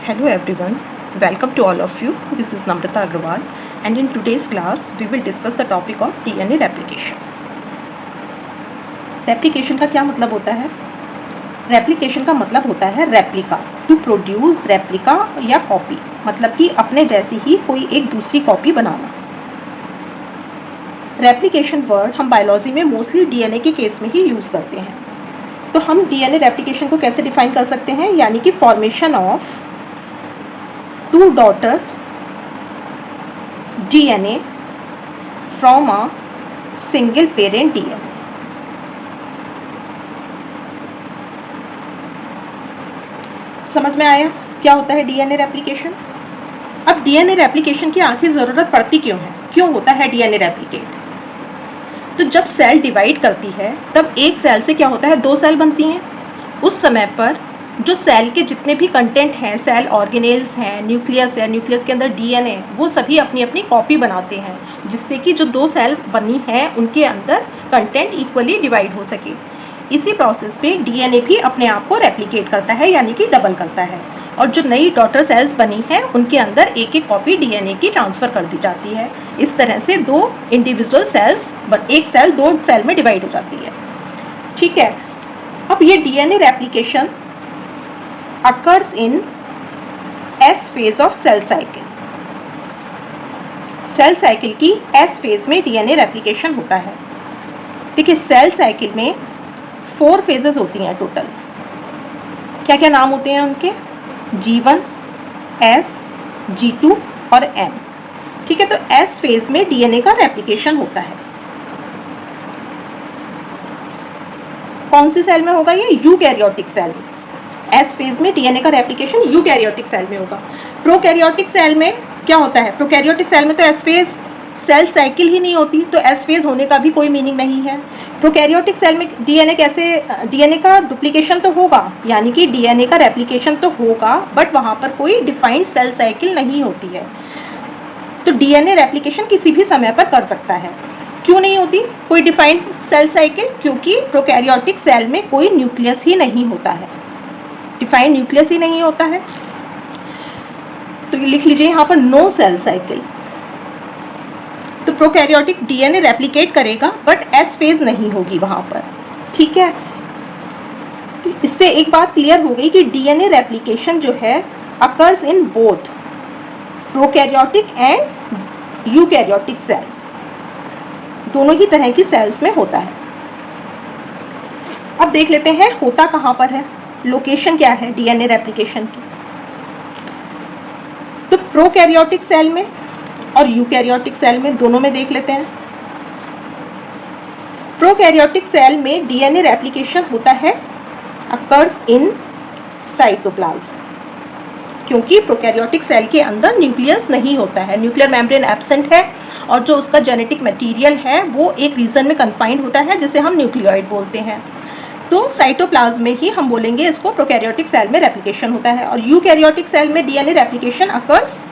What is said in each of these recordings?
Hello everyone, welcome to all of you. This is Namrata Agrawal and in today's class we will discuss the topic of DNA replication. Replication का क्या मतलब होता है? Replication का मतलब होता है रेप्लिका, टू प्रोड्यूस रेप्लिका या कॉपी, मतलब कि अपने जैसी ही कोई एक दूसरी कॉपी बनाना। रेप्लिकेशन वर्ड हम बायोलॉजी में मोस्टली डीएनए के केस में ही यूज़ करते हैं। तो हम डीएनए रेप्लिकेशन को कैसे डिफाइन कर सकते हैं, यानी कि formation of two daughter DNA from a single parent DNA. समझ में आया क्या होता है डीएनए रेप्लिकेशन? अब डीएनए रेप्लिकेशन की आखिर ज़रूरत पड़ती क्यों है, क्यों होता है डीएनए रेप्लिकेट? तो जब सेल डिवाइड करती है तब एक सेल से क्या होता है, दो सेल बनती हैं। उस समय पर जो सेल के जितने भी कंटेंट हैं, सेल ऑर्गेनेल्स हैं, न्यूक्लियस है, न्यूक्लियस के अंदर डीएनए, वो सभी अपनी अपनी कॉपी बनाते हैं, जिससे कि जो दो सेल बनी हैं उनके अंदर कंटेंट इक्वली डिवाइड हो सके। इसी प्रोसेस में डीएनए भी अपने आप को रेप्लिकेट करता है, यानी कि डबल करता है, और जो नई डॉटर सेल्स बनी हैं उनके अंदर एक एक कॉपी डीएनए की ट्रांसफ़र कर दी जाती है। इस तरह से दो इंडिविजुअल सेल्स, एक सेल दो सेल में डिवाइड हो जाती है। ठीक है, अब ये DNA replication occurs in S phase of cell cycle. Cell cycle की एस फेज में डीएनए रेप्लिकेशन होता है। देखिए, सेल साइकिल में 4 फेजेस होती हैं टोटल। क्या क्या नाम होते हैं उनके? G1, S, G2 और M। ठीक है, तो S फेज में डीएनए का रेप्लिकेशन होता है। कौन सी सेल में होगा ये? यूकैरियोटिक सेल में। S फेज में डीएनए का रेप्लिकेशन यूकैरियोटिक सेल में होगा। प्रोकैरियोटिक सेल में क्या होता है? प्रोकैरियोटिक सेल में तो S फेज सेल साइकिल ही नहीं होती, तो S फेज होने का भी कोई मीनिंग नहीं है। प्रोकैरियोटिक सेल में डीएनए का डुप्लीकेशन तो होगा, यानी कि डीएनए का रेप्लिकेशन तो होगा, बट वहाँ पर कोई डिफाइंड सेल साइकिल नहीं होती है। तो डीएनए रेप्लिकेशन किसी भी समय पर कर सकता है। क्यों नहीं होती कोई डिफाइंड सेल साइकिल? क्योंकि प्रोकैरियोटिक सेल में कोई न्यूक्लियस ही नहीं होता है, डिफाइंड न्यूक्लियस ही नहीं होता है। तो ये लिख लीजिए यहाँ पर, नो सेल साइकिल। तो प्रोकैरियोटिक डीएनए रेप्लिकेट करेगा बट एस फेज नहीं होगी वहाँ पर। ठीक है, तो इससे एक बात क्लियर हो गई कि डीएनए रेप्लिकेशन जो है occurs in both prokaryotic and eukaryotic cells, दोनों ही तरह की सेल्स में होता है। अब देख लेते हैं होता कहाँ पर है, लोकेशन क्या है डीएनए रेप्लिकेशन की। तो प्रोकैरियोटिक सेल में और यूकैरियोटिक सेल में, दोनों में देख लेते हैं। प्रोकैरियोटिक सेल में डीएनए रेप्लिकेशन होता है अकर्स इन साइटोप्लाज्म, क्योंकि प्रोकैरियोटिक सेल के अंदर न्यूक्लियस नहीं होता है, न्यूक्लियर मेम्ब्रेन एब्सेंट है, और जो उसका जेनेटिक मटेरियल है वो एक रीजन में कन्फाइंड होता है, जिसे हम न्यूक्लियोइड बोलते हैं। तो साइटोप्लाज्म में ही हम बोलेंगे इसको प्रोकैरियोटिक सेल में रेप्लिकेशन होता है, और यूकैरियोटिक सेल में DNA replication occurs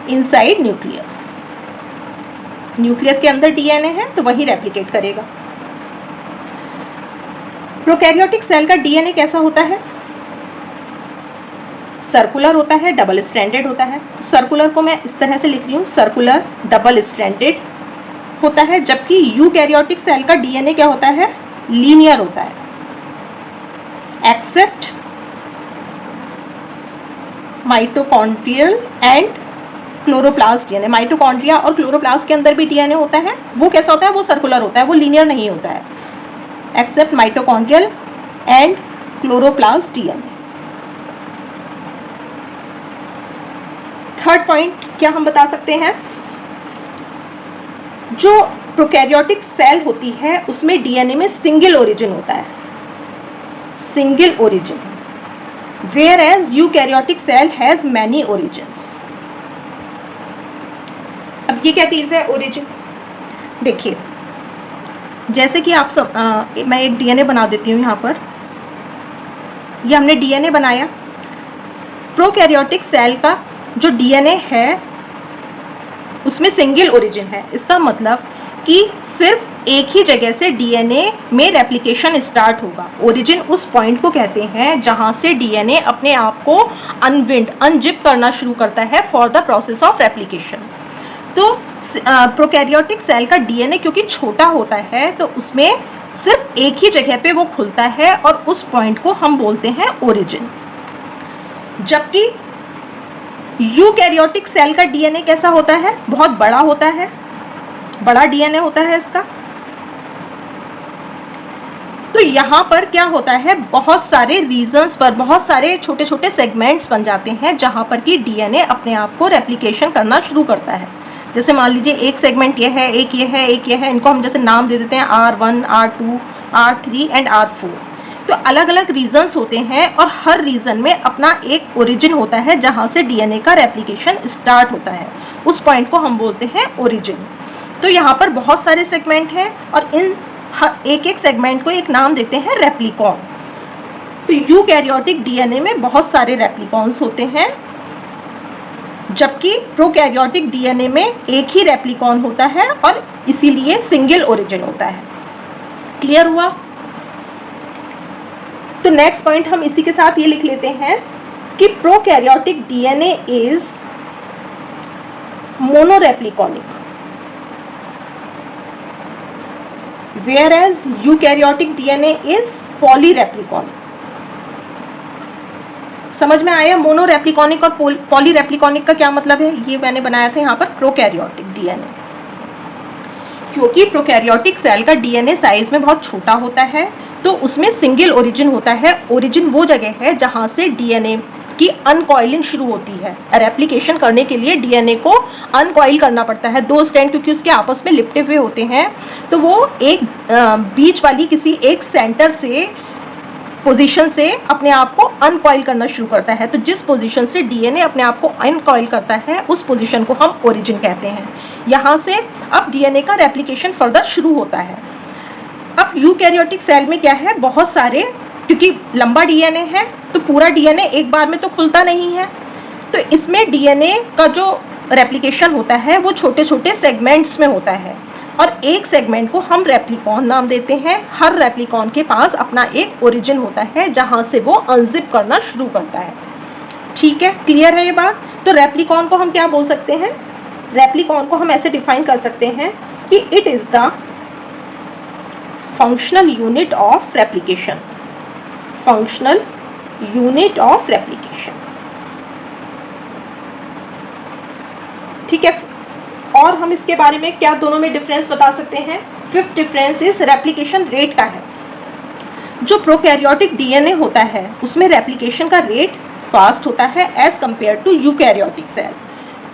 inside nucleus. Nucleus के अंदर डीएनए है तो वही रेप्लिकेट करेगा। प्रोकैरियोटिक सेल का डीएनए कैसा होता है? सर्कुलर होता है, डबल स्ट्रैंडेड होता है। सर्कुलर को मैं इस तरह से लिख रही हूँ, सर्कुलर डबल स्ट्रैंडेड होता है, जबकि यूकैरियोटिक सेल का डीएनए क्या होता है? लीनियर होता है, except mitochondrial and chloroplast DNA. Mitochondria और क्लोरोप्लास्ट के अंदर भी डीएनए होता है, वो कैसा होता है? वो सर्कुलर होता है, वो लीनियर नहीं होता है, except mitochondrial and chloroplast DNA. Third point क्या हम बता सकते हैं? जो प्रोकैरियोटिक सेल होती है उसमें डीएनए में सिंगल ओरिजिन होता है, single origin, whereas eukaryotic cell has many origins. अब ये क्या चीज़ है ओरिजिन? देखिए, जैसे कि आप सब मैं एक डीएनए बना देती हूँ यहाँ पर। ये हमने डीएनए बनाया। प्रोकैरियोटिक सेल का जो डीएनए है उसमें सिंगल ओरिजिन है। इसका मतलब कि सिर्फ एक ही जगह से डीएनए में रेप्लिकेशन स्टार्ट होगा। ओरिजिन उस पॉइंट को कहते हैं जहां से डीएनए अपने आप को अनजिप करना शुरू करता है for the process of replication. तो प्रोकैरियोटिक सेल का डीएनए क्योंकि छोटा होता है तो उसमें सिर्फ एक ही जगह पे वो खुलता है और उस पॉइंट को हम बोलते हैं ओरिजिन। जबकि यूकैरियोटिक सेल का डीएनए कैसा होता है, बहुत बड़ा होता है, बड़ा डीएनए होता है इसका। तो यहाँ पर क्या होता है, बहुत सारे रीजन्स पर बहुत सारे छोटे छोटे सेगमेंट्स बन जाते हैं जहाँ पर कि डीएनए अपने आप को रेप्लिकेशन करना शुरू करता है। जैसे मान लीजिए एक सेगमेंट ये है, एक ये है, एक ये है, इनको हम जैसे नाम दे देते हैं R1, R2, R3 and R4। तो अलग अलग रीजन्स होते हैं और हर रीजन में अपना एक ओरिजिन होता है जहाँ से डीएनए का रेप्लिकेशन स्टार्ट होता है, उस पॉइंट को हम बोलते हैं ओरिजिन। तो यहाँ पर बहुत सारे सेगमेंट हैं और इन एक एक सेगमेंट को एक नाम देते हैं रेप्लिकॉन। तो यूकैरियोटिक डीएनए में बहुत सारे रेप्लिकॉन्स होते हैं, जबकि प्रोकैरियोटिक डीएनए में एक ही रेप्लिकॉन होता है और इसीलिए सिंगल ओरिजिन होता है। क्लियर हुआ? तो नेक्स्ट पॉइंट हम इसी के साथ ये लिख लेते हैं कि prokaryotic DNA is monorepliconic, whereas eukaryotic DNA is polyrepliconic. समझ में आया मोनोरेप्लिकॉनिक और पॉलीरेप्लिकॉनिक का क्या मतलब है? ये मैंने बनाया था यहाँ पर प्रोकैरियोटिक डीएनए, क्योंकि प्रोकैरियोटिक सेल का डीएनए साइज में बहुत छोटा होता है तो उसमें सिंगल ओरिजिन होता है। ओरिजिन वो जगह है जहाँ से डीएनए की अनकॉइलिंग शुरू होती है। रेप्लिकेशन करने के लिए डीएनए को अनकॉइल करना पड़ता है, दो स्ट्रैंड क्योंकि उसके आपस में लिपटे हुए होते हैं, तो वो एक बीच वाली किसी एक सेंटर से पोजीशन से अपने आप को अनकॉइल करना शुरू करता है। तो जिस पोजीशन से डीएनए अपने आप को अनकॉइल करता है उस पोजीशन को हम ओरिजिन कहते हैं। यहाँ से अब डीएनए का रेप्लिकेशन फर्दर शुरू होता है। अब यूकैरियोटिक सेल में क्या है, बहुत सारे, क्योंकि लंबा डीएनए है तो पूरा डीएनए एक बार में तो खुलता नहीं है, तो इसमें डीएनए का जो रेप्लिकेशन होता है वो छोटे छोटे सेगमेंट्स में होता है और एक सेगमेंट को हम रेप्लिकॉन नाम देते हैं। हर रेप्लिकॉन के पास अपना एक ओरिजिन होता है जहां से वो अनजिप करना शुरू करता है। ठीक है, क्लियर है ये बात? तो रेप्लिकॉन को हम क्या बोल सकते हैं? रेप्लिकॉन को हम ऐसे डिफाइन कर सकते हैं कि it is the functional unit of replication. Functional unit of replication, ठीक है। और हम इसके बारे में क्या दोनों में डिफरेंस बता सकते हैं? फिफ्थ डिफरेंस इस रेप्लिकेशन रेट का है। जो प्रोकैरियोटिक डीएनए होता है उसमें रेप्लिकेशन का रेट फास्ट होता है as compare to eukaryotic cell.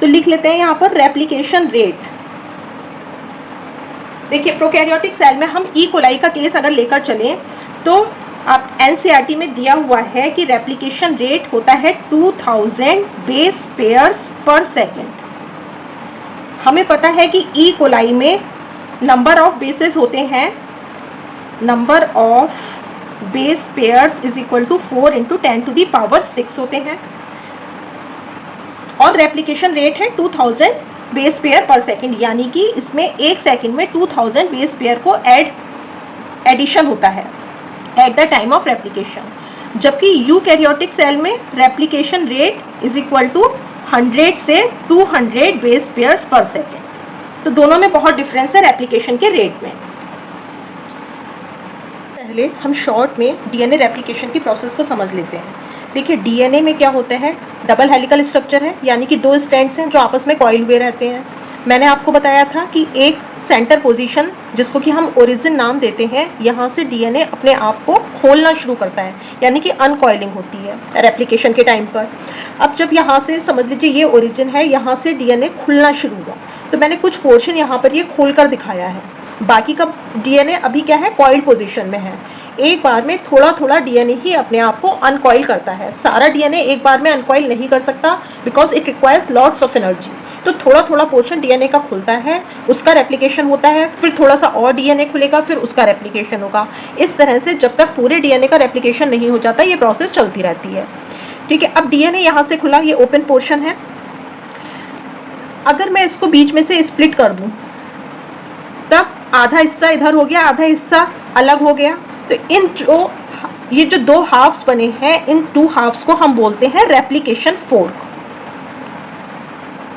तो लिख लेते हैं यहाँ पर रेप्लिकेशन रेट। देखिए प्रोकैरियोटिक सेल में हम ई कोलाई का केस अगर लेकर चलें तो आप एनसीईआरटी में दिया हुआ है कि रेप्लिकेशन रेट होता है 2000 बेस पेयर्स पर सेकेंड। हमें पता है कि ई कोलाई में नंबर ऑफ बेसेस होते हैं, number of base pairs is equal to 4 × 10⁻6 होते हैं और रेप्लिकेशन रेट है 2000 बेस पेयर पर सेकेंड, यानी कि इसमें एक सेकेंड में 2000 बेस पेयर को एडिशन होता है at the time of replication. जबकि यूकैरियोटिक सेल में replication rate is equal to 100 से 200 बेस पेयर्स पर सेकेंड। तो दोनों में बहुत डिफरेंस है रेप्लिकेशन के रेट में। पहले हम शॉर्ट में डीएनए रेप्लिकेशन की प्रोसेस को समझ लेते हैं। देखिए डीएनए में क्या होता है, डबल हेलिकल स्ट्रक्चर है, यानी कि दो स्ट्रैंड्स हैं जो आपस में कॉइल हुए रहते हैं। मैंने आपको बताया था कि एक सेंटर पोजीशन जिसको कि हम ओरिजिन नाम देते हैं, यहाँ से डीएनए अपने आप को खोलना शुरू करता है, यानी कि अनकॉइलिंग होती है रेप्लिकेशन के टाइम पर। अब जब यहाँ से समझ लीजिए ये ओरिजिन है, यहाँ से डीएनए खुलना शुरू हुआ, तो मैंने कुछ पोर्शन यहाँ पर ये खोल कर दिखाया है। बाकी का डीएनए अभी क्या है, कॉइल्ड पोजीशन में है। एक बार में थोड़ा थोड़ा डीएनए ही अपने आप को अनकॉइल करता है। सारा डीएनए एक बार में अनकॉइल नहीं कर सकता because it requires lots of energy. तो थोड़ा थोड़ा पोर्शन डीएनए का खुलता है, उसका रेप्लिकेशन होता है, फिर थोड़ा सा और डीएनए खुलेगा, फिर उसका रेप्लिकेशन होगा। इस तरह से जब तक पूरे डीएनए का रेप्लिकेशन नहीं हो जाता ये प्रोसेस चलती रहती है। ठीक है, अब डीएनए यहाँ से खुला, ये ओपन पोर्शन है। अगर मैं इसको बीच में से स्प्लिट कर दूँ तब आधा हिस्सा इधर हो गया, आधा हिस्सा अलग हो गया। तो ये जो दो हाफ्स बने हैं, इन टू हाफ्स को हम बोलते हैं रेप्लिकेशन फोर्क।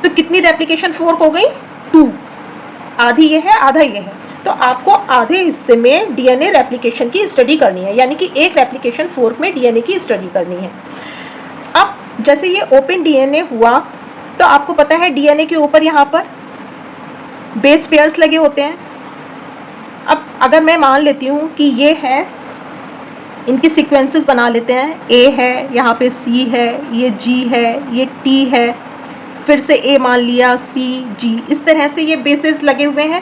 तो कितनी रेप्लिकेशन फोर्क हो गई? 2। आधी ये है, आधा ये है। तो आपको आधे हिस्से में डीएनए रेप्लिकेशन की स्टडी करनी है, यानी कि एक रेप्लिकेशन फोर्क में डीएनए की स्टडी करनी है। अब जैसे ये ओपन डीएनए हुआ, तो आपको पता है डीएनए के ऊपर यहाँ पर बेस पेयर्स लगे होते हैं। अब अगर मैं मान लेती हूँ कि ये है, इनकी सीक्वेंसेस बना लेते हैं, ए है, यहाँ पे सी है, ये जी है, ये टी है, फिर से ए मान लिया, सी, जी, इस तरह से ये बेसेस लगे हुए हैं।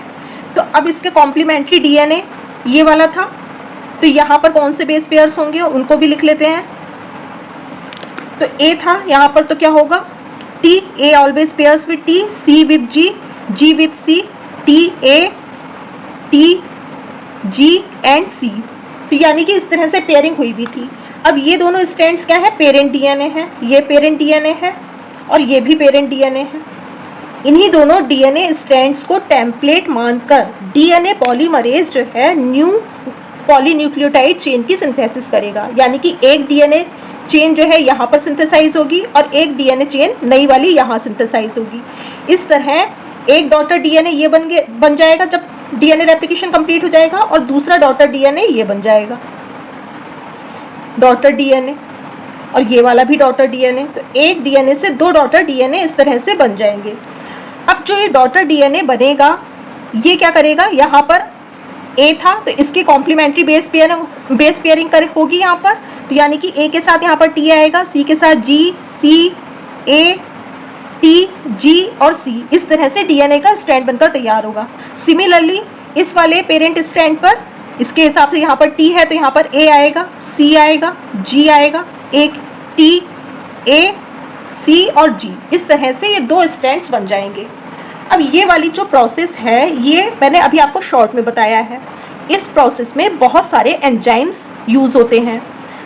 तो अब इसके कॉम्प्लीमेंट्री डीएनए ये वाला था, तो यहाँ पर कौन से बेस पेयर्स होंगे उनको भी लिख लेते हैं। तो ए था यहाँ पर, तो क्या होगा? T, A always pairs with T, C with G, G with C, T A, T, G and C. तो यानी कि इस तरह से पेयरिंग हुई भी थी। अब ये दोनों स्ट्रैंड्स क्या है? पेरेंट डीएनए है, ये पेरेंट डीएनए है और ये भी पेरेंट डीएनए है। इन्हीं दोनों डीएनए स्ट्रैंड्स को टेम्पलेट मानकर डीएनए पॉलीमरेज जो है न्यू पॉलीन्यूक्लियोटाइड चेन की सिंथेसिस करेगा, यानी कि एक डीएनए चेन जो है यहाँ पर सिंथेसाइज होगी और एक डीएनए चेन नई वाली यहाँ सिंथेसाइज होगी। इस तरह एक डॉटर डीएनए ये बन जाएगा जब डीएनए रेप्लिकेशन कंप्लीट हो जाएगा, और दूसरा डॉटर डीएनए ये बन जाएगा, डॉटर डीएनए, और ये वाला भी डॉटर डीएनए। तो एक डीएनए से दो डॉटर डीएनए इस तरह से बन जाएंगे। अब जो ये डॉटर डीएनए बनेगा, ये क्या करेगा? यहाँ पर ए था तो इसकी कॉम्प्लीमेंट्री बेस पेयरिंग होगी यहाँ पर, तो यानी कि ए के साथ यहाँ पर टी आएगा, सी के साथ जी, सी, ए, टी, जी और सी, इस तरह से डीएनए का स्ट्रैंड बनकर तैयार होगा। सिमिलरली इस वाले पेरेंट स्ट्रैंड पर इसके हिसाब से यहाँ पर टी है तो यहाँ पर ए आएगा, सी आएगा, जी आएगा, एक टी, ए, सी और जी, इस तरह से ये दो स्ट्रैंड्स बन जाएंगे। अब ये वाली जो प्रोसेस है ये मैंने अभी आपको शॉर्ट में बताया है। इस प्रोसेस में बहुत सारे एंजाइम्स यूज़ होते हैं।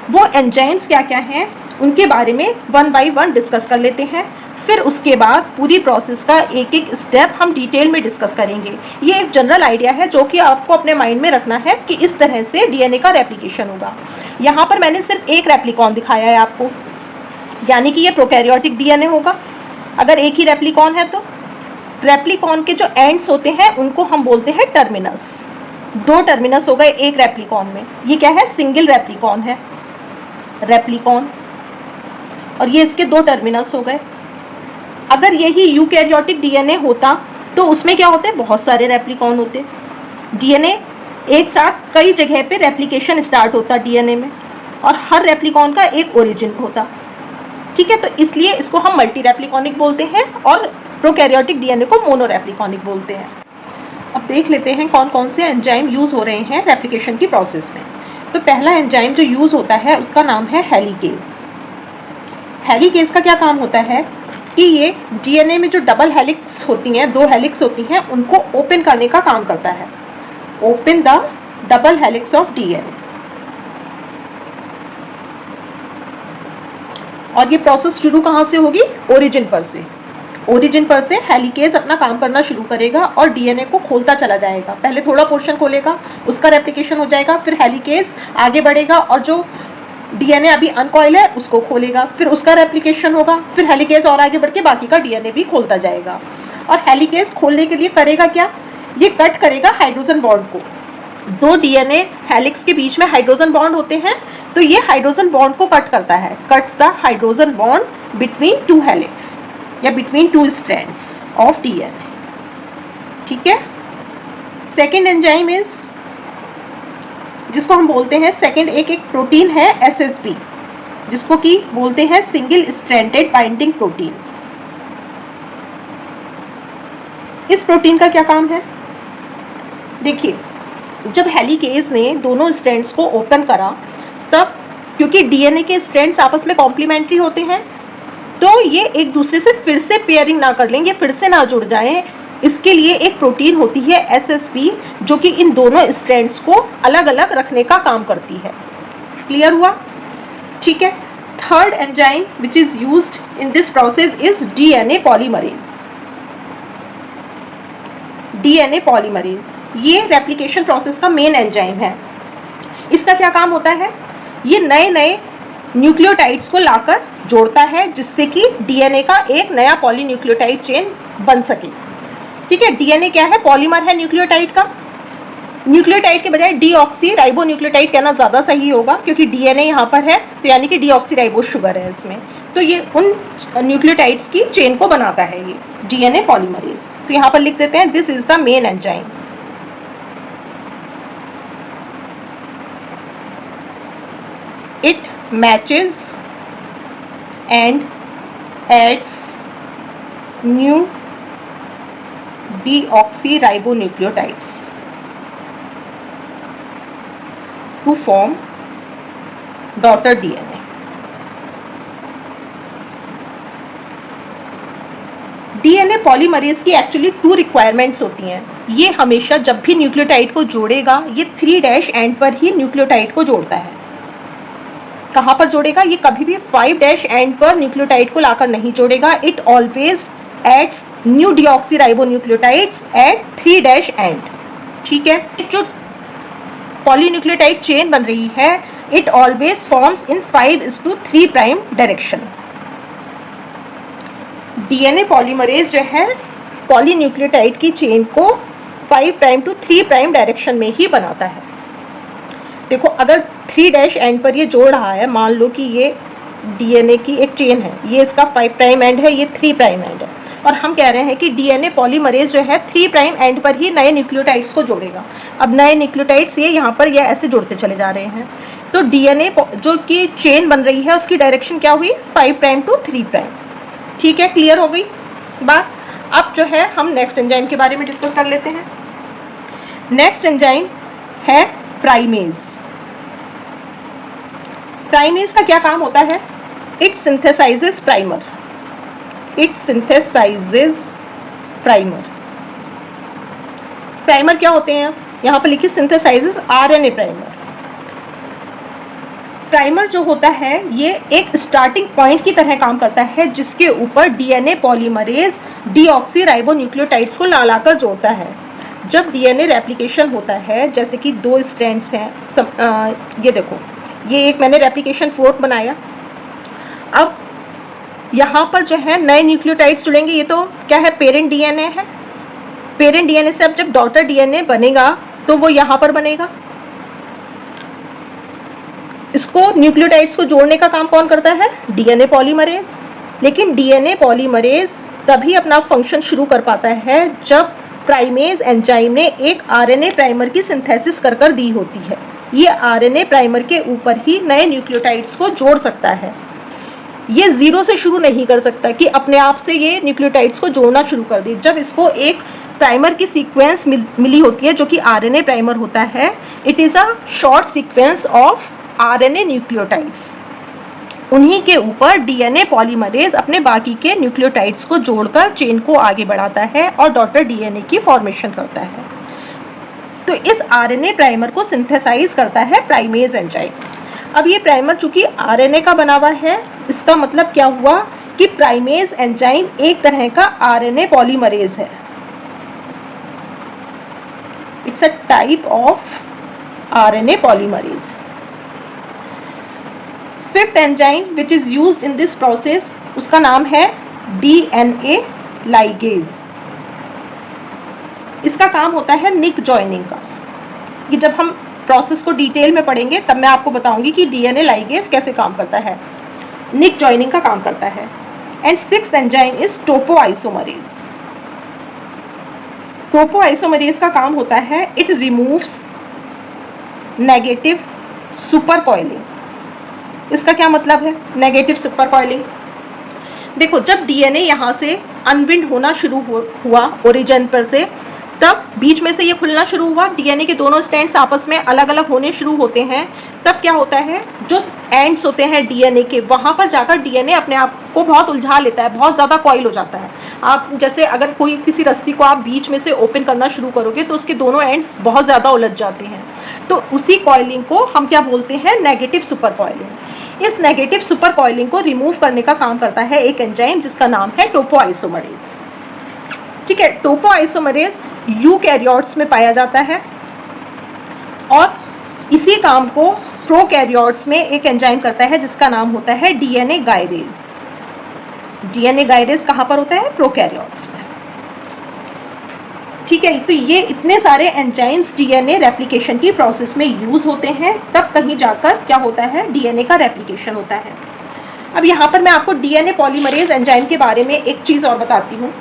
वो एंजाइम्स क्या क्या हैं उनके बारे में वन बाय वन डिस्कस कर लेते हैं, फिर उसके बाद पूरी प्रोसेस का एक एक स्टेप हम डिटेल में डिस्कस करेंगे। ये एक जनरल आइडिया है जो कि आपको अपने माइंड में रखना है कि इस तरह से डीएनए का रेप्लिकेशन होगा। यहाँ पर मैंने सिर्फ एक रेप्लिकॉन दिखाया है आपको, यानी कि ये प्रोकैरियोटिक डीएनए होगा अगर एक ही रेप्लिकॉन है तो। रेप्लिकॉन के जो एंड्स होते हैं उनको हम बोलते हैं टर्मिनस। दो टर्मिनस हो गए एक रेप्लिकॉन में। ये क्या है? सिंगल रेप्लिकॉन है, रेप्लिकॉन, और ये इसके दो टर्मिनस हो गए। अगर यही यूकैरियोटिक डीएनए होता तो उसमें क्या होते? बहुत सारे रेप्लिकॉन होते। डीएनए एक साथ कई जगह पे रेप्लिकेशन स्टार्ट होता डीएनए में, और हर रेप्लिकॉन का एक ओरिजिन होता। ठीक है, तो इसलिए इसको हम मल्टी रेप्लिकॉनिक बोलते हैं और प्रोकैरियोटिक डीएनए को मोनो रेप्लिकॉनिक बोलते हैं। अब देख लेते हैं कौन कौन से एंजाइम यूज़ हो रहे हैं रेप्लिकेशन की प्रोसेस में। तो पहला एंजाइम जो यूज़ होता है उसका नाम है हेलिकेज। हेलिकेज का क्या काम होता है कि ये डीएनए में जो डबल हेलिक्स होती हैं, दो हेलिक्स होती हैं, उनको ओपन करने का काम करता है। Open the double helix of DNA. और ये प्रोसेस शुरू कहाँ से होगी? ओरिजिन पर से। ओरिजिन पर से हेलिकेज अपना काम करना शुरू करेगा और डीएनए को खोलता चला जाएगा। पहले थोड़ा पोर्शन खोलेगा, उसका रेप्लिकेशन हो जाएगा, फिर हेलिकेज आगे बढ़ेगा और जो डीएनए अभी अनकॉइल है उसको खोलेगा, फिर उसका रेप्लिकेशन होगा, फिर हेलिकेज और आगे बढ़ के बाकी का डीएनए भी खोलता जाएगा। और हेलिकेज खोलने के लिए करेगा क्या? ये कट करेगा हाइड्रोजन बॉन्ड को। दो डीएनए हेलिक्स के बीच में हाइड्रोजन बॉन्ड होते हैं, तो ये हाइड्रोजन बॉन्ड को कट करता है। Cuts the hydrogen bond between two helix या between two strands of DNA. ठीक है। सेकेंड एंजाइम इज, जिसको हम बोलते हैं सेकेंड, एक प्रोटीन है एसएसबी, जिसको कि बोलते हैं सिंगल स्ट्रैंडेड बाइंडिंग प्रोटीन। इस प्रोटीन का क्या काम है? देखिए, जब हेलिकेज ने दोनों स्ट्रैंड्स को ओपन करा, तब क्योंकि डीएनए के स्ट्रैंड्स आपस में कॉम्प्लीमेंट्री होते हैं, तो ये एक दूसरे से फिर से पेयरिंग ना कर लें, ये फिर से ना जुड़ जाएं, इसके लिए एक प्रोटीन होती है एसएसपी, जो कि इन दोनों स्ट्रैंड्स को अलग अलग रखने का काम करती है। क्लियर हुआ? ठीक है। Third enzyme which is used in this process is DNA polymerase. DNA polymerase, ये रेप्लिकेशन प्रोसेस का मेन एंजाइम है। इसका क्या काम होता है, ये नए नए न्यूक्लियोटाइड्स को लाकर जोड़ता है जिससे कि डीएनए का एक नया पॉलीन्यूक्लियोटाइड चेन बन सके। ठीक है, डीएनए क्या है, पॉलीमर है न्यूक्लियोटाइड का। न्यूक्लियोटाइड के बजाय डीऑक्सी राइबो न्यूक्लियोटाइड कहना ज़्यादा सही होगा क्योंकि डीएनए यहाँ पर है, तो यानी कि डीऑक्सी राइबो शुगर है इसमें, तो ये उन न्यूक्लियोटाइड्स की चेन को बनाता है ये डीएनए पॉलीमरेज। तो यहाँ पर लिख देते हैं this is the main enzyme. It matches and adds new deoxyribonucleotides to form daughter DNA. DNA polymerase की एक्चुअली 2 रिक्वायरमेंट्स होती हैं। ये हमेशा जब भी न्यूक्लियोटाइड को जोड़ेगा ये 3' एंड पर ही न्यूक्लियोटाइड को जोड़ता है। कहाँ पर जोड़ेगा, ये कभी भी 5' एंड पर न्यूक्लियोटाइड को लाकर नहीं जोड़ेगा। It always adds new deoxyribonucleotides at 3' end. ठीक है, जो पॉलीन्यूक्लियोटाइड चेन बन रही है it always forms in 5:3' direction. DNA polymerase जो है पॉलीन्यूक्लियोटाइड की चेन को 5' to 3' डायरेक्शन में ही बनाता है। देखो अगर 3' एंड पर ये जोड़ रहा है, मान लो कि ये डीएनए की एक चेन है, ये इसका 5' एंड है, ये 3' एंड है, और हम कह रहे हैं कि डीएनए पॉलीमरेज जो है 3' एंड पर ही नए न्यूक्लियोटाइड्स को जोड़ेगा। अब नए न्यूक्लियोटाइड्स ये यहाँ पर ये ऐसे जुड़ते चले जा रहे हैं, तो डीएनए जो कि चेन बन रही है उसकी डायरेक्शन क्या हुई, 5' to 3'। ठीक है, क्लियर हो गई बात। अब जो है हम नेक्स्ट एंजाइम के बारे में डिस्कस कर लेते हैं। नेक्स्ट एंजाइम है प्राइमेज। प्राइमेज का क्या काम होता है, it synthesises primer. It synthesises primer. Primer क्या होते हैं, यहाँ पर लिखिए सिंथेसाइजेस आरएनए प्राइमर। प्राइमर जो होता है ये एक स्टार्टिंग पॉइंट की तरह काम करता है जिसके ऊपर डीएनए पॉलीमरेज डीऑक्सीराइबोन्यूक्लियोटाइड्स को ला लाकर जोड़ता है। जब डीएनए रेप्लिकेशन होता है, जैसे कि 2 स्ट्रैंड्स हैं, ये देखो ये एक मैंने रेप्लिकेशन फोर्क बनाया, अब यहाँ पर जो है नए न्यूक्लियोटाइड्स जुड़ेंगे। ये तो क्या है, पेरेंट डीएनए है। पेरेंट डीएनए से अब जब डॉटर डीएनए बनेगा तो वो यहाँ पर बनेगा। इसको न्यूक्लियोटाइड्स को जोड़ने का काम कौन करता है, डीएनए पॉलीमरेज। लेकिन डीएनए पॉलीमरेज तभी अपना फंक्शन शुरू कर पाता है जब प्राइमेज एंजाइम ने एक आरएनए प्राइमर की सिंथेसिस कर कर दी होती है। ये आरएनए प्राइमर के ऊपर ही नए न्यूक्लियोटाइड्स को जोड़ सकता है। ये 0 से शुरू नहीं कर सकता कि अपने आप से ये न्यूक्लियोटाइड्स को जोड़ना शुरू कर दे। जब इसको एक प्राइमर की सीक्वेंस मिली होती है जो कि आरएनए प्राइमर होता है, it is a short sequence of RNA nucleotides, उन्हीं के ऊपर डीएनए पॉलीमरेज अपने बाकी के न्यूक्लियोटाइड्स को जोड़कर चेन को आगे बढ़ाता है और डॉटर डीएनए की फॉर्मेशन करता है। तो इस आरएनए प्राइमर को सिंथेसाइज करता है प्राइमेज एंजाइम। अब ये प्राइमर चूंकि आरएनए का बना हुआ है, इसका मतलब क्या हुआ कि प्राइमेज एंजाइम एक तरह का आरएनए पॉलीमरेज है। It's a type of RNA polymerase. Fifth enzyme which is used in this process, उसका नाम है डीएनए लाइगेज। इसका काम होता है निक जॉइनिंग का। ये जब हम प्रोसेस को डिटेल में पढ़ेंगे तब मैं आपको बताऊंगी कि डीएनए लाइगेज कैसे काम करता है, निक जॉइनिंग का काम करता है। And sixth enzyme is topoisomerase. Topoisomerase का काम होता है it removes negative super coiling. इसका क्या मतलब है, नेगेटिव सुपर कॉइलिंग? देखो जब डीएनए यहाँ से अनविंड होना शुरू हुआ ओरिजिन पर से, तब बीच में से ये खुलना शुरू हुआ, डीएनए के दोनों स्ट्रैंड्स आपस में अलग अलग होने शुरू होते हैं। तब क्या होता है, जो एंड्स होते हैं डीएनए के, वहाँ पर जाकर डीएनए अपने आप को बहुत उलझा लेता है, बहुत ज़्यादा कॉइल हो जाता है। आप जैसे अगर कोई किसी रस्सी को आप बीच में से ओपन करना शुरू करोगे तो उसके दोनों एंड्स बहुत ज़्यादा उलझ जाते हैं। तो उसी कॉइलिंग को हम क्या बोलते हैं, नेगेटिव सुपर कॉइलिंग। इस नेगेटिव सुपर कॉइलिंग को रिमूव करने का काम करता है एक एंजाइम जिसका नाम है टोपोआइसोमरेज। ठीक है, टोपोआइसोमरेज यूकैरियोट्स में पाया जाता है, और इसी काम को प्रोकैरियोट्स में एक एंजाइम करता है जिसका नाम होता है डीएनए गायरेज। डीएनए गायरेज कहाँ पर होता है? प्रोकैरियोट्स में। ठीक है, तो ये इतने सारे एंजाइम्स डीएनए रेप्लिकेशन की प्रोसेस में यूज होते हैं, तब कहीं जाकर क्या होता है? डीएनए का रेप्लिकेशन होता है। अब यहाँ पर मैं आपको डीएनए पॉलीमरेज एंजाइम के बारे में एक चीज़ और बताती हूँ।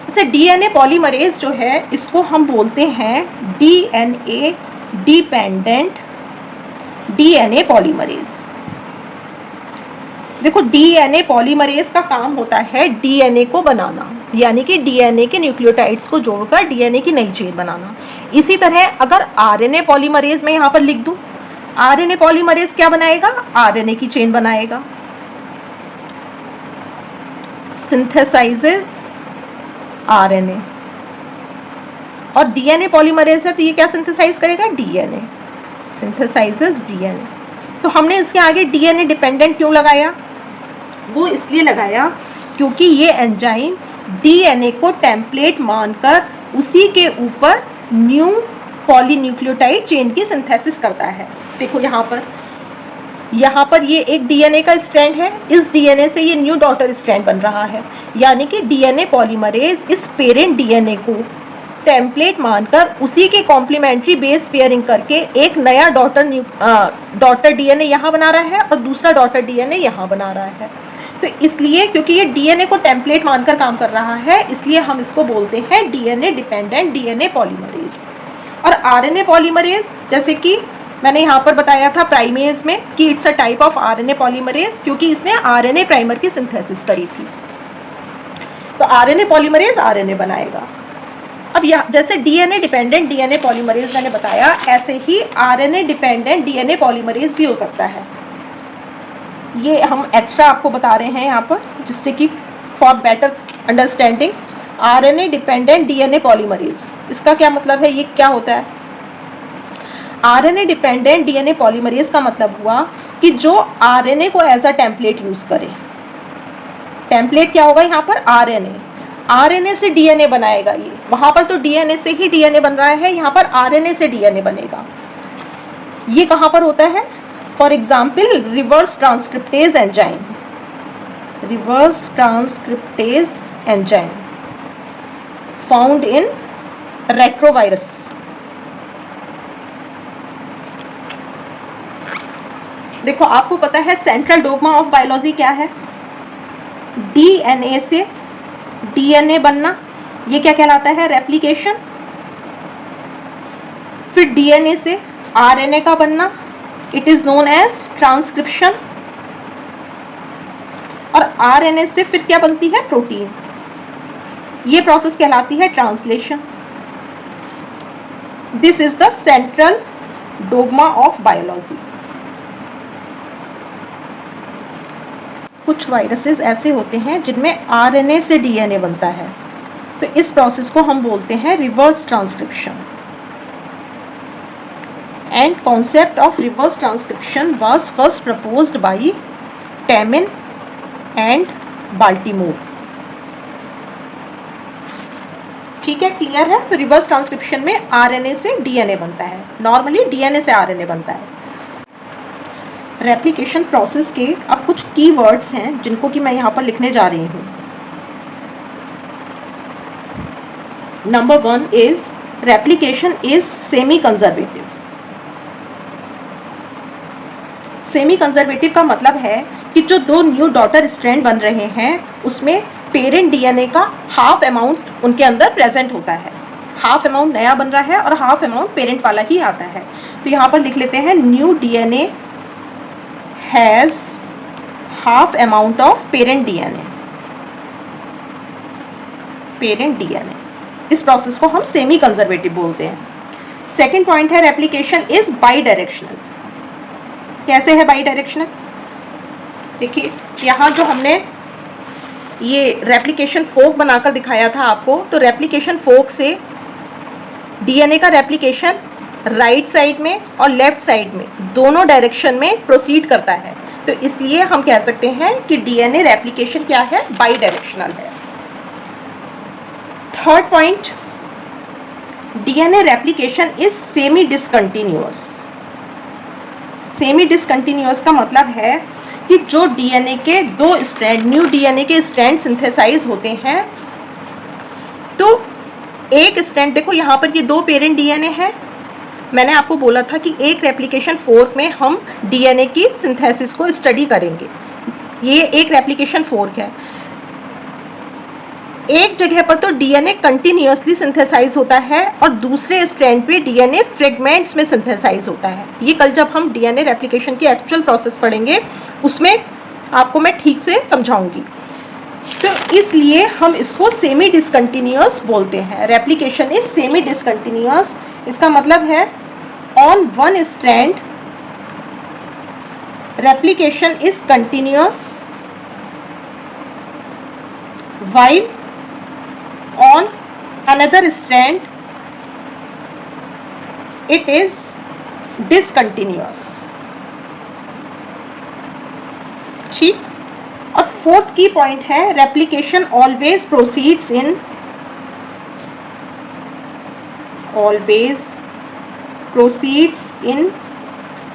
जैसे डीएनए पॉलीमरेज जो है, इसको हम बोलते हैं डीएनए डिपेंडेंट डीएनए पॉलीमरेज। देखो, डीएनए पॉलीमरेज का काम होता है डीएनए को बनाना, यानी कि डीएनए के न्यूक्लियोटाइड्स को जोड़कर डीएनए की नई चेन बनाना। इसी तरह अगर आरएनए पॉलीमरेज मैं यहाँ पर लिख दूँ, आरएनए पॉलीमरेज क्या बनाएगा? आरएनए की चेन बनाएगा, सिंथेसाइजेस आरएनए। और डीएनए पॉलीमरेज है तो ये क्या सिंथेसाइज करेगा? DNA, synthesises DNA. तो हमने इसके आगे डीएनए डिपेंडेंट क्यों लगाया? वो इसलिए लगाया क्योंकि ये एंजाइम डीएनए को टेम्पलेट मानकर उसी के ऊपर न्यू पॉलीन्यूक्लियोटाइड चेन की सिंथेसिस करता है। देखो यहाँ पर ये एक डीएनए का स्ट्रैंड है, इस डीएनए से ये न्यू डॉटर स्ट्रैंड बन रहा है, यानी कि डीएनए पॉलीमरेज इस पेरेंट डीएनए को टेम्पलेट मानकर उसी के कॉम्प्लीमेंट्री बेस पेयरिंग करके एक नया डॉटर डीएनए यहाँ बना रहा है और दूसरा डॉटर डीएनए यहाँ बना रहा है। तो इसलिए क्योंकि ये डीएनए को टेम्पलेट मानकर काम कर रहा है, इसलिए हम इसको बोलते हैं डीएनए डिपेंडेंट डीएनए पॉलीमरेज। और आरएनए पॉलीमरेज, जैसे कि मैंने यहाँ पर बताया था प्राइमेज में कि it's a type of RNA polymerase, क्योंकि इसने आरएनए प्राइमर की सिंथेसिस करी थी। तो आरएनए पॉलीमरेज आरएनए बनाएगा। अब यह जैसे डीएनए डिपेंडेंट डीएनए पॉलीमरेज मैंने बताया, ऐसे ही आरएनए डिपेंडेंट डीएनए पॉलीमरेज भी हो सकता है। ये हम एक्स्ट्रा आपको बता रहे हैं यहाँ पर, जिससे कि for better understanding. RNA dependent DNA polymerase, इसका क्या मतलब है? ये क्या होता है? आरएनए डिपेंडेंट डीएनए पॉलीमरेज का मतलब हुआ कि जो आरएनए को एज अ टेम्पलेट यूज करे। टेम्पलेट क्या होगा यहाँ पर? आरएनए। आरएनए से डीएनए बनाएगा ये। वहां पर तो डीएनए से ही डीएनए बन रहा है, यहाँ पर आरएनए से डीएनए बनेगा। ये कहाँ पर होता है? For example reverse transcriptase enzyme, reverse transcriptase enzyme found in retrovirus. देखो, आपको पता है सेंट्रल डोग्मा ऑफ बायोलॉजी क्या है? डीएनए से डीएनए बनना, ये क्या कहलाता है? रेप्लिकेशन। फिर डीएनए से आरएनए का बनना, it is known as transcription. और आरएनए से फिर क्या बनती है? प्रोटीन। ये प्रोसेस कहलाती है translation. This is the central dogma of biology. कुछ वायरसेस ऐसे होते हैं जिनमें आरएनए से डीएनए बनता है, तो इस प्रोसेस को हम बोलते हैं reverse transcription. And concept of reverse transcription was first proposed by Temin and Baltimore. ठीक है, क्लियर है? तो रिवर्स ट्रांसक्रिप्शन में आरएनए से डीएनए बनता है, नॉर्मली डीएनए से आरएनए बनता है। रेप्लिकेशन प्रोसेस के अब कुछ कीवर्ड्स हैं जिनको कि मैं यहाँ पर लिखने जा रही हूँ। Number 1 is replication is semi conservative. Semi conservative का मतलब है कि जो दो न्यू डॉटर स्ट्रैंड बन रहे हैं उसमें पेरेंट डीएनए का हाफ अमाउंट उनके अंदर प्रेजेंट होता है। हाफ अमाउंट नया बन रहा है और हाफ अमाउंट पेरेंट वाला ही आता है। तो यहाँ पर लिख लेते हैं new DNA has half amount of parent DNA. Parent DNA, इस प्रोसेस को हम सेमी कंजर्वेटिव बोलते हैं। सेकेंड पॉइंट है रेप्लिकेशन इज बाई डायरेक्शनल। कैसे है बाई डायरेक्शनल? देखिए, यहाँ जो हमने ये रेप्लिकेशन फोक बनाकर दिखाया था आपको, तो रेप्लिकेशन फोक से डीएनए का रेप्लिकेशन राइट साइड में और लेफ्ट साइड में दोनों डायरेक्शन में प्रोसीड करता है। तो इसलिए हम कह सकते हैं कि डीएनए रेप्लिकेशन क्या है? बाई डायरेक्शनल है। Third point, DNA replication is semi discontinuous. Semi discontinuous का मतलब है कि जो डीएनए के दो स्ट्रैंड, न्यू डीएनए के स्ट्रैंड सिंथेसाइज होते हैं, तो एक स्ट्रैंड, देखो यहाँ पर ये दो पेरेंट डीएनए है, मैंने आपको बोला था कि एक रेप्लिकेशन फोर्क में हम डीएनए की सिंथेसिस को स्टडी करेंगे, ये एक रेप्लिकेशन फोर्क है। एक जगह पर तो डीएनए कंटिन्यूअसली सिंथेसाइज होता है और दूसरे स्ट्रैंड पे डीएनए फ्रेगमेंट्स में सिंथेसाइज होता है। ये कल जब हम डीएनए रेप्लिकेशन की एक्चुअल प्रोसेस पढ़ेंगे उसमें आपको मैं ठीक से समझाऊंगी। तो इसलिए हम इसको सेमी डिसकंटिन्यूअस बोलते हैं। रेप्लिकेशन इज सेमी डिसकंटिन्यूअस, इसका मतलब है on one strand replication is continuous while on another strand it is discontinuous। ठीक, और फोर्थ की पॉइंट है replication always proceeds in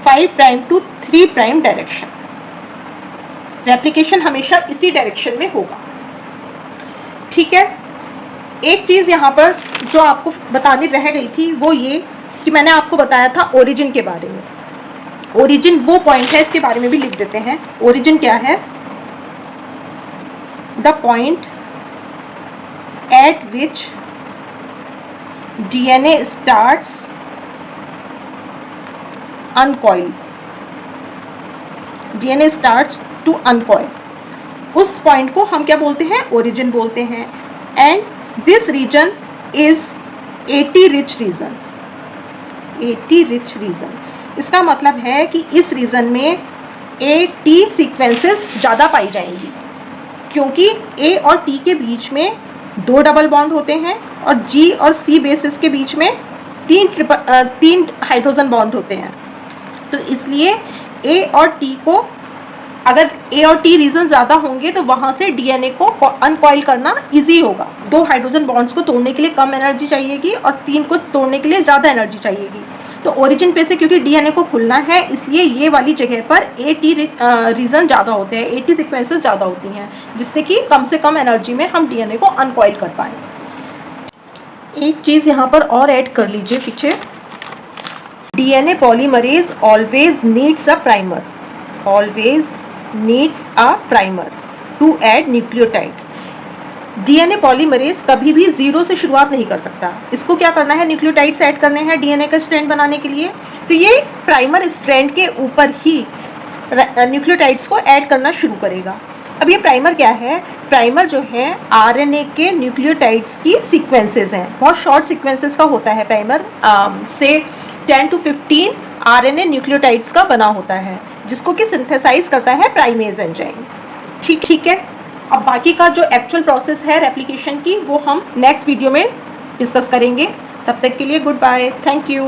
5' to 3' direction. Replication हमेशा इसी डायरेक्शन में होगा। ठीक है, एक चीज़ यहाँ पर जो आपको बतानी रह गई थी वो ये कि मैंने आपको बताया था ओरिजिन के बारे में। ओरिजिन वो पॉइंट है, इसके बारे में भी लिख देते हैं। ओरिजिन क्या है? The point at which DNA starts uncoil, DNA starts to uncoil, उस पॉइंट को हम क्या बोलते हैं? ओरिजिन बोलते हैं। And this region is AT rich region. AT rich region, इसका मतलब है कि इस रीजन में AT सीक्वेंसेस ज़्यादा पाई जाएंगी, क्योंकि A और T के बीच में 2 डबल बॉन्ड होते हैं और G और C बेसिस के बीच में 3 हाइड्रोजन बॉन्ड होते हैं। तो इसलिए A और T को, अगर A और T रीजन ज़्यादा होंगे तो वहाँ से डीएनए को अनकॉइल करना इजी होगा। 2 हाइड्रोजन बॉन्ड्स को तोड़ने के लिए कम एनर्जी चाहिएगी और 3 को तोड़ने के लिए ज़्यादा एनर्जी चाहिएगी। तो ओरिजिन पे से क्योंकि डीएनए को खुलना है, इसलिए ये वाली जगह पर AT रीजन ज़्यादा होते हैं, AT सीक्वेंसेस ज़्यादा होती हैं, जिससे कि कम से कम एनर्जी में हम डीएनए को अनकॉइल कर पाएँ। एक चीज़ यहाँ पर और ऐड कर लीजिए पीछे, DNA polymerase always needs a primer, always needs a primer to add nucleotides। DNA polymerase कभी भी 0 से शुरुआत नहीं कर सकता। इसको क्या करना है? न्यूक्लियोटाइड्स ऐड करने हैं डीएनए का स्ट्रैंड बनाने के लिए। तो ये प्राइमर स्ट्रैंड के ऊपर ही न्यूक्लियोटाइड्स को ऐड करना शुरू करेगा। अब ये प्राइमर क्या है? प्राइमर जो है आरएनए के न्यूक्लियोटाइड्स की सीक्वेंसेस हैं, बहुत शॉर्ट सीक्वेंसेस का होता है प्राइमर, से 10 to 15 आरएनए न्यूक्लियोटाइड्स का बना होता है, जिसको कि सिंथेसाइज करता है प्राइमेज एंजाइम। ठीक है, अब बाकी का जो एक्चुअल प्रोसेस है रेप्लिकेशन की वो हम नेक्स्ट वीडियो में डिस्कस करेंगे। तब तक के लिए गुड बाय, थैंक यू।